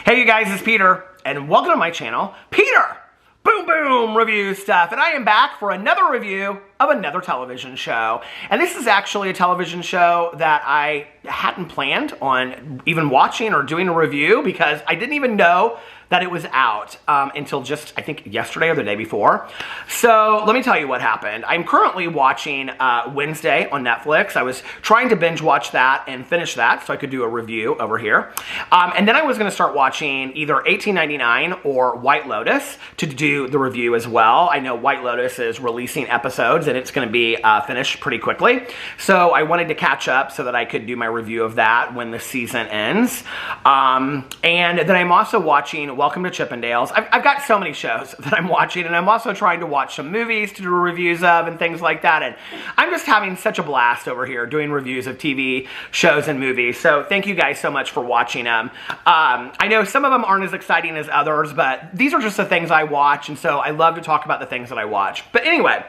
Hey you guys, it's Peter, and welcome to my channel, Peter Boom Boom Review Stuff, and I am back for another review of another television show. And this is actually a television show that I hadn't planned on even watching or doing a review because I didn't even know that it was out until just, I think, yesterday or the day before. So let me tell you what happened. I'm currently watching Wednesday on Netflix. I was trying to binge watch that and finish that so I could do a review over here. And then I was going to start watching either 1899 or White Lotus to do the review as well. I know White Lotus is releasing episodes and it's going to be finished pretty quickly. So I wanted to catch up so that I could do my review of that when the season ends. And then I'm also watching Welcome to Chippendales. I've got so many shows that I'm watching, and I'm also trying to watch some movies to do reviews of and things like that, and I'm just having such a blast over here doing reviews of TV shows and movies, so thank you guys so much for watching them. I know some of them aren't as exciting as others, but these are just the things I watch, and so I love to talk about the things that I watch. But anyway,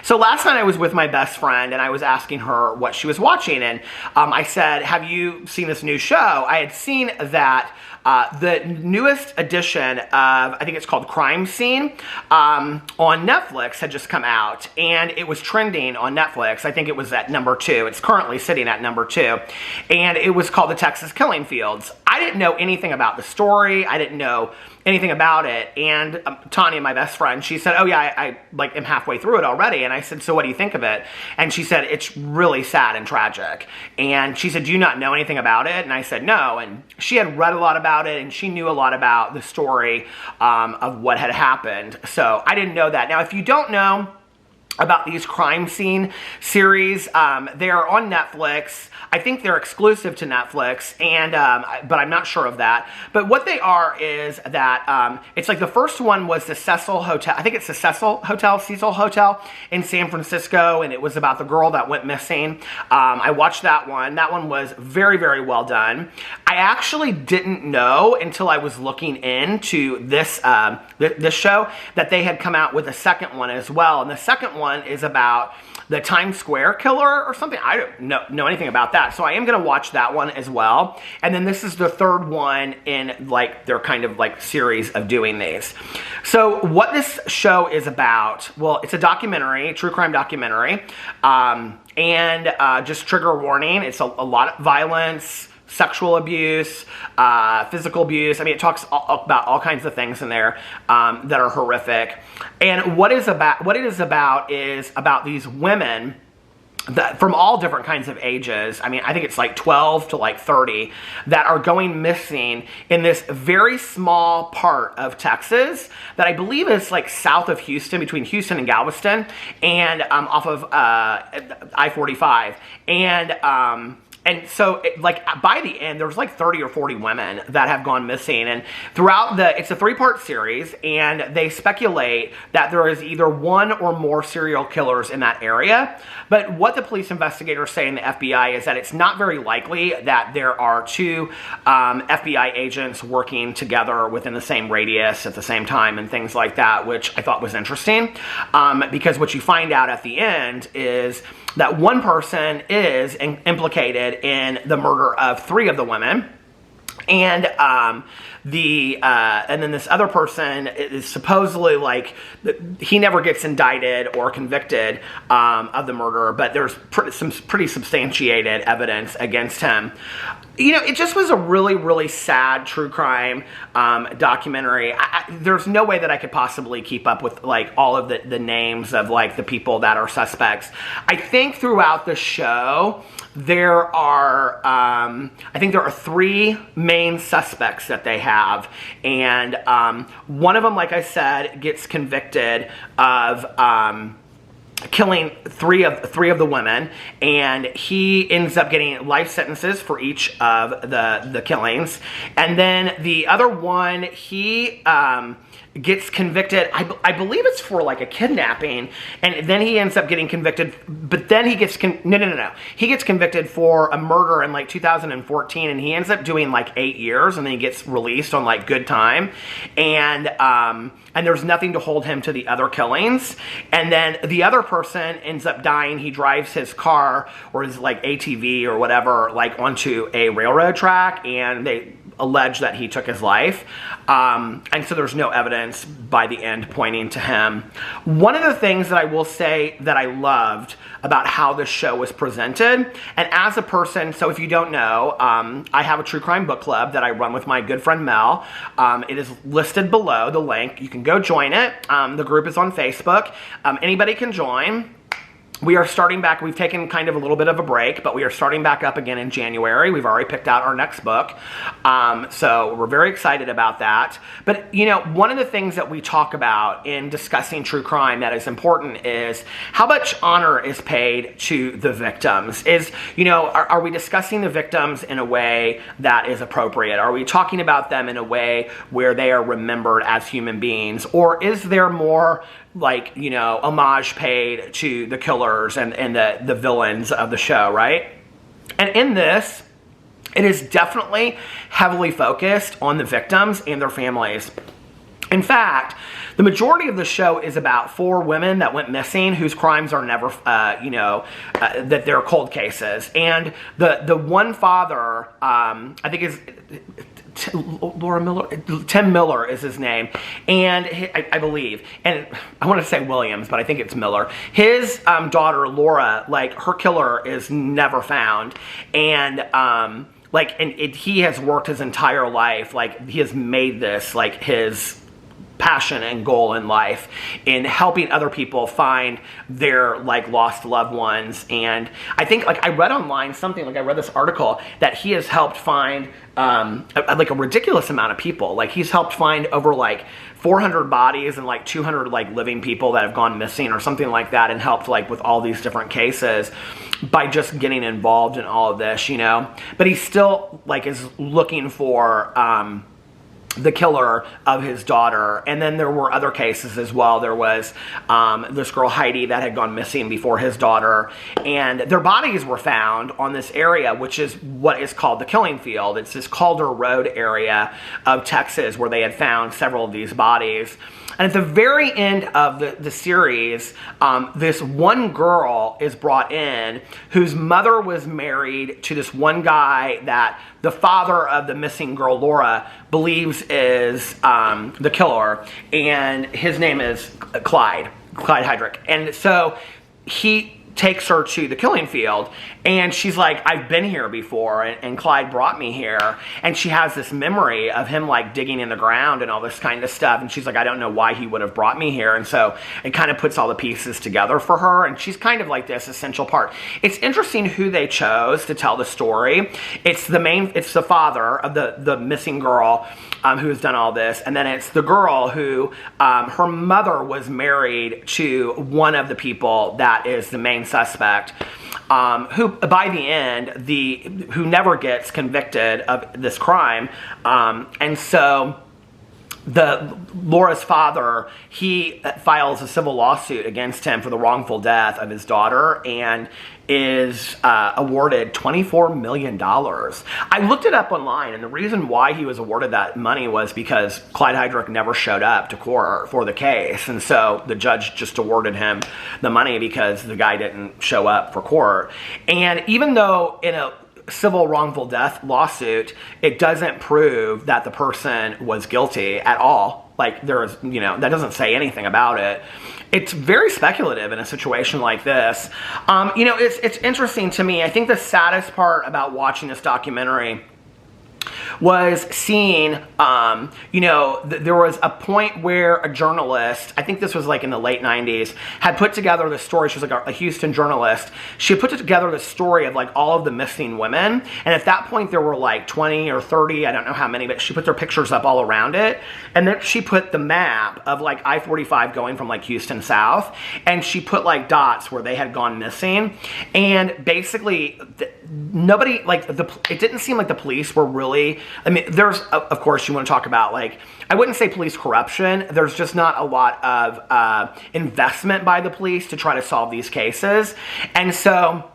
so last night I was with my best friend and I was asking her what she was watching, and I said, have you seen this new show? I had seen that the newest edition of, I think it's called Crime Scene, on Netflix had just come out, and it was trending on Netflix. I think it was at number 2. It's currently sitting at number 2, and it was called The Texas Killing Fields. I didn't know anything about the story. I didn't know anything about it, and Tanya, my best friend, she said, oh yeah, I like am halfway through it already, and I said, so what do you think of it? And she said, it's really sad and tragic. And she said, do you not know anything about it? And I said, no, and she had read a lot about it, and she knew a lot about the story of what had happened, so I didn't know that. Now, if you don't know about these crime scene series, they're on Netflix. I think they're exclusive to Netflix, and but I'm not sure of that. But what they are is that it's like the first one was the Cecil Hotel. I think it's the Cecil Hotel in San Francisco, and it was about the girl that went missing. I watched that one. That one was very, very well done. I actually didn't know until I was looking into this this show that they had come out with a second one as well, and the second one is about the Times Square killer or something. I don't know anything about that, so I am going to watch that one as well. And then this is the third one in like their kind of like series of doing these. So what this show is about, well, it's a documentary, a true crime documentary, and just trigger warning, it's a lot of violence, sexual abuse, physical abuse. I mean, it talks about all kinds of things in there that are horrific. And what it is about is about these women that from all different kinds of ages. I mean, I think it's like 12 to like 30 that are going missing in this very small part of Texas that I believe is like south of Houston, between Houston and Galveston, and off of I-45. And so, like, by the end, there was like 30 or 40 women that have gone missing. And throughout it's a 3-part series, and they speculate that there is either one or more serial killers in that area. But what the police investigators say in the FBI is that it's not very likely that there are 2 FBI agents working together within the same radius at the same time and things like that, which I thought was interesting. Because what you find out at the end is that one person is implicated in the murder of 3 of the women, and and then this other person is supposedly like, he never gets indicted or convicted of the murder, but there's some pretty substantiated evidence against him. You know, it just was a really, really sad true crime documentary. There's no way that I could possibly keep up with like all of the names of like the people that are suspects. I think throughout the show there are, I think there are 3 main suspects that they have, and one of them, like I said, gets convicted of killing three of the women, and he ends up getting life sentences for each of the killings. And then the other one, he gets convicted, I believe it's for like a kidnapping, and then he ends up getting convicted, but then he gets, no. He gets convicted for a murder in like 2014, and he ends up doing like 8 years, and then he gets released on like good time, and there's nothing to hold him to the other killings. And then the other person ends up dying. He drives his car or his like ATV or whatever like onto a railroad track, and they allege that he took his life. And so there's no evidence by the end pointing to him. One of the things that I will say that I loved about how this show was presented, and as a person, so if you don't know, I have a true crime book club that I run with my good friend Mel. It is listed below, the link. You can go join it. The group is on Facebook. Anybody can join. We are starting back. We've taken kind of a little bit of a break, but we are starting back up again in January. We've already picked out our next book. So we're very excited about that. But, you know, one of the things that we talk about in discussing true crime that is important is how much honor is paid to the victims. Is, you know, are we discussing the victims in a way that is appropriate? Are we talking about them in a way where they are remembered as human beings? Or is there more, like, you know, homage paid to the killers and the villains of the show, right? And in this, it is definitely heavily focused on the victims and their families. In fact, the majority of the show is about 4 women that went missing whose crimes are never, that they're cold cases. And the one father, I think is Tim Miller is his name, and I believe, and I want to say Williams, but I think it's Miller. His daughter Laura, like, her killer is never found, and he has worked his entire life, like, he has made this like his passion and goal in life in helping other people find their, like, lost loved ones. And I think, like, I read online something, like, I read this article that he has helped find like a ridiculous amount of people. Like, he's helped find over like 400 bodies and like 200 like living people that have gone missing or something like that, and helped like with all these different cases by just getting involved in all of this, you know. But he still, like, is looking for the killer of his daughter. And then there were other cases as well. There was this girl Heidi that had gone missing before his daughter, and their bodies were found on this area, which is what is called the killing field. It's this Calder Road area of Texas where they had found several of these bodies. And at the very end of the series, this one girl is brought in whose mother was married to this one guy that the father of the missing girl, Laura, believes is the killer. And his name is Clyde Heydrich. And so he takes her to the killing field, and she's like, I've been here before, and Clyde brought me here. And she has this memory of him, like, digging in the ground and all this kind of stuff, and she's like, I don't know why he would have brought me here. And so it kind of puts all the pieces together for her, and she's kind of like this essential part. It's interesting who they chose to tell the story. It's the father of the missing girl who has done all this, and then it's the girl who, her mother was married to one of the people that is the main suspect, who by the end, who never gets convicted of this crime. And so Laura's father, he files a civil lawsuit against him for the wrongful death of his daughter, and is awarded $24 million. I looked it up online, and the reason why he was awarded that money was because Clyde Heydrich never showed up to court for the case, and so the judge just awarded him the money because the guy didn't show up for court. And even though in a civil wrongful death lawsuit, it doesn't prove that the person was guilty at all. Like, there is, you know, that doesn't say anything about it. It's very speculative in a situation like this. You know, it's interesting to me. I think the saddest part about watching this documentary was seeing, you know, there was a point where a journalist, I think this was like in the late 90s, had put together the story. She was like a Houston journalist. She had put together the story of like all of the missing women. And at that point there were like 20 or 30, I don't know how many, but she put their pictures up all around it. And then she put the map of like I-45 going from like Houston south. And she put like dots where they had gone missing. And basically nobody, like, it didn't seem like the police were really, I mean, there's, of course, you want to talk about, like, I wouldn't say police corruption. There's just not a lot of investment by the police to try to solve these cases. And so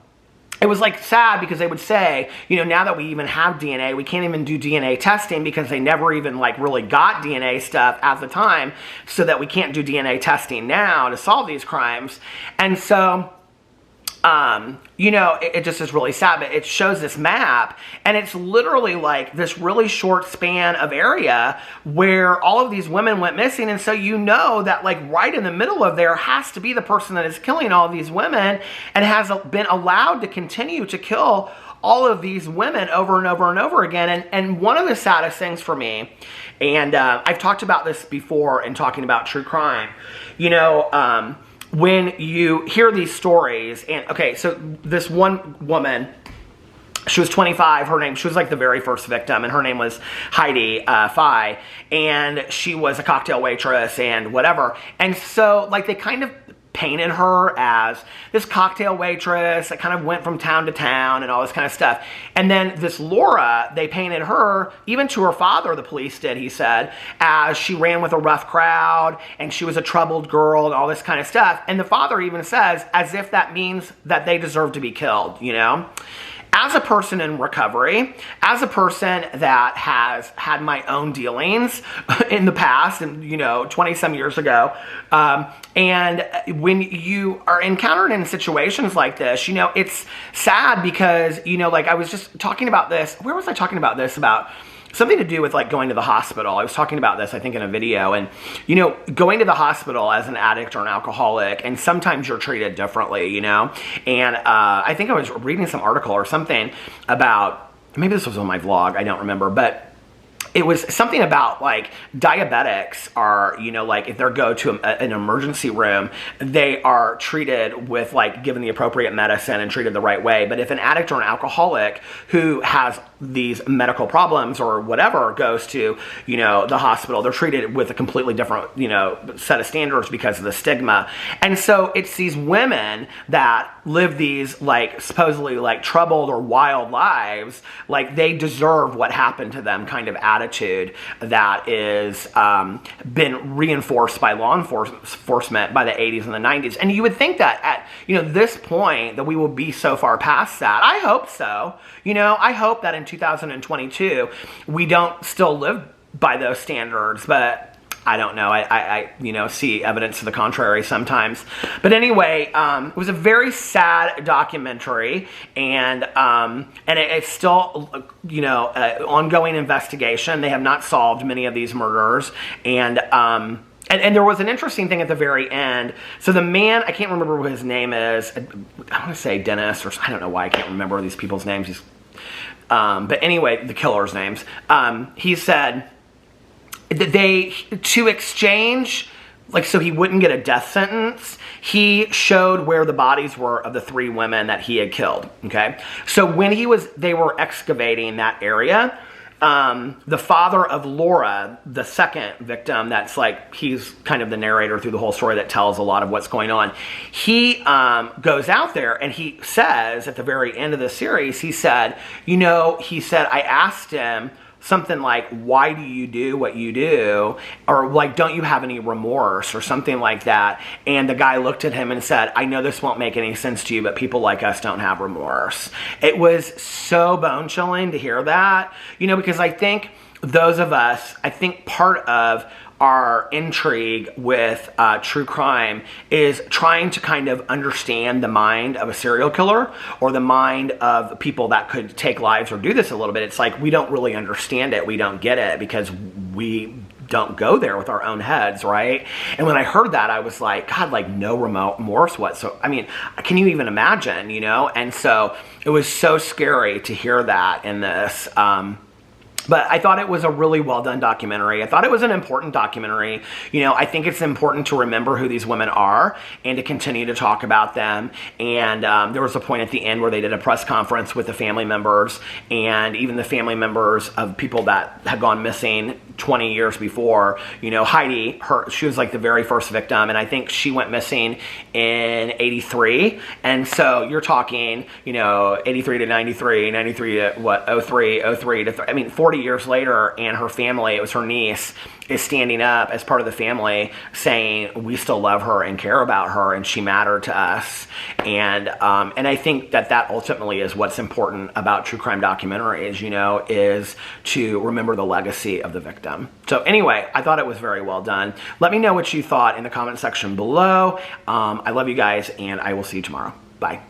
it was, like, sad because they would say, you know, now that we even have DNA, we can't even do DNA testing because they never even, like, really got DNA stuff at the time, so that we can't do DNA testing now to solve these crimes. And so you know, it just is really sad, but it shows this map, and it's literally like this really short span of area where all of these women went missing, and so you know that like right in the middle of there has to be the person that is killing all of these women and has been allowed to continue to kill all of these women over and over and over again. And one of the saddest things for me, and I've talked about this before in talking about true crime, you know, when you hear these stories, and okay, so this one woman, she was 25, she was like the very first victim, and her name was Heidi Fye, and she was a cocktail waitress and whatever, and so like they kind of painted her as this cocktail waitress that kind of went from town to town and all this kind of stuff. And then this Laura, they painted her, even to her father, the police did, he said, as she ran with a rough crowd and she was a troubled girl and all this kind of stuff. And the father even says, as if that means that they deserve to be killed, you know? As a person in recovery, as a person that has had my own dealings in the past, and you know, 20 some years ago, and when you are encountered in situations like this, you know, it's sad because, you know, like I was just talking about this, where was I talking about this? About something to do with like going to the hospital. I was talking about this, I think, in a video, and you know, going to the hospital as an addict or an alcoholic, and sometimes you're treated differently, you know, and I think I was reading some article or something about, maybe this was on my vlog, I don't remember, but it was something about like diabetics are, you know, like if they go to an emergency room, they are treated with like given the appropriate medicine and treated the right way. But if an addict or an alcoholic who has these medical problems or whatever goes to, you know, the hospital, they're treated with a completely different, you know, set of standards because of the stigma. And so it's these women that live these like supposedly like troubled or wild lives, like they deserve what happened to them kind of attitude that is been reinforced by law enforcement by the 80s and the 90s. And you would think that at, you know, this point that we will be so far past that. I hope so. You know, I hope that in 2022 we don't still live by those standards, but I don't know. I you know, see evidence to the contrary sometimes. But anyway, it was a very sad documentary, and it's still, you know, ongoing investigation. They have not solved many of these murders, and there was an interesting thing at the very end. So the man, I can't remember what his name is. I want to say Dennis, or I don't know why I can't remember these people's names. But anyway, the killer's names. He said that to exchange, like, so he wouldn't get a death sentence, he showed where the bodies were of the 3 women that he had killed, okay? So when they were excavating that area, the father of Laura, the second victim, that's like, he's kind of the narrator through the whole story that tells a lot of what's going on. He goes out there and he says at the very end of the series, he said, you know, I asked him something like, why do you do what you do? Or like, don't you have any remorse or something like that? And the guy looked at him and said, I know this won't make any sense to you, but people like us don't have remorse. It was so bone chilling to hear that, you know, because I think those of us, I think part of our intrigue with true crime is trying to kind of understand the mind of a serial killer or the mind of people that could take lives or do this a little bit. It's like we don't really understand it. We don't get it because we don't go there with our own heads, right? And when I heard that, I was like, God, like no remorse whatsoever. I mean, can you even imagine, you know? And so it was so scary to hear that in this. But I thought it was a really well done documentary. I thought it was an important documentary. You know, I think it's important to remember who these women are and to continue to talk about them. And there was a point at the end where they did a press conference with the family members and even the family members of people that had gone missing 20 years before. You know, Heidi, she was like the very first victim, and I think she went missing in 83. And so you're talking, you know, 83 to 93, 93 to what, 03 to, I mean, 40 years later, and her family, it was her niece, is standing up as part of the family saying, we still love her and care about her and she mattered to us. And I think that ultimately is what's important about true crime documentaries, you know, is to remember the legacy of the victim. So anyway, I thought it was very well done. Let me know what you thought in the comment section below. I love you guys, and I will see you tomorrow. Bye.